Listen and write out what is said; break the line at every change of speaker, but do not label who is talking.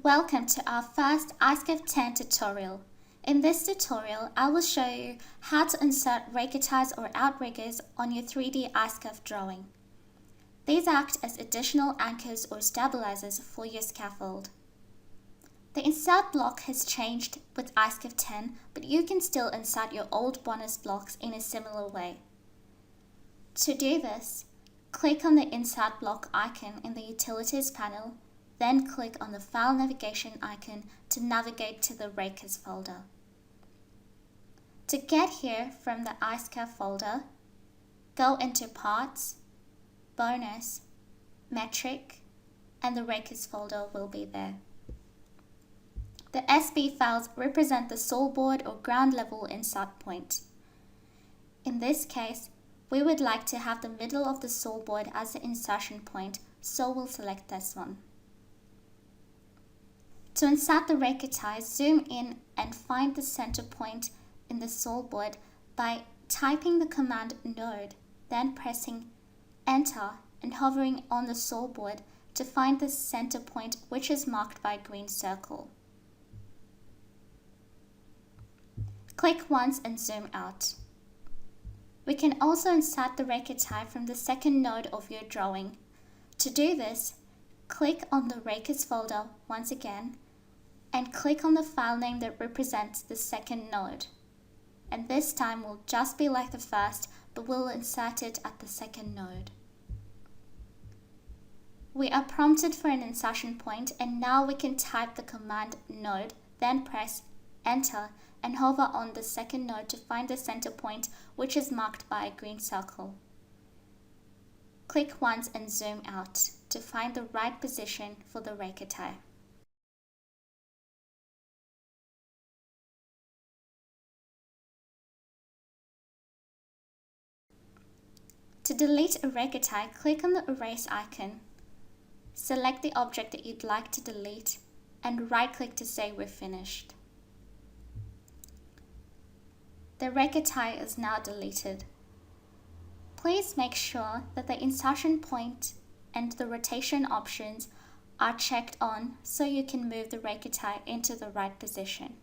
Welcome to our first iScaf 10 tutorial. In this tutorial, I will show you how to insert raker ties or outriggers on your 3D iScaf drawing. These act as additional anchors or stabilizers for your scaffold. The insert block has changed with iScaf 10, but you can still insert your old bonus blocks in a similar way. To do this, click on the insert block icon in the utilities panel, then click on the file navigation icon to navigate to the rakers folder. To get here from the iScaf folder, go into Parts, Bonus, Metric, and the rakers folder will be there. The SB files represent the sawboard or ground level insert point. In this case, we would like to have the middle of the sawboard as the insertion point, so we'll select this one. To insert the raker ties, zoom in and find the center point in the sawboard by typing the command node, then pressing enter and hovering on the sawboard to find the center point, which is marked by a green circle. Click once and zoom out. We can also insert the raker tie from the second node of your drawing. To do this, click on the rakers folder once again and click on the file name that represents the second node. And this time will just be like the first, but we'll insert it at the second node. We are prompted for an insertion point, and now we can type the command node, then press enter and hover on the second node to find the center point, which is marked by a green circle. Click once and zoom out to find the right position for the raker tie. To delete a raker tie, click on the erase icon, select the object that you'd like to delete, and right-click to say we're finished. The raker tie is now deleted. Please make sure that the insertion point and the rotation options are checked on so you can move the raker tie into the right position.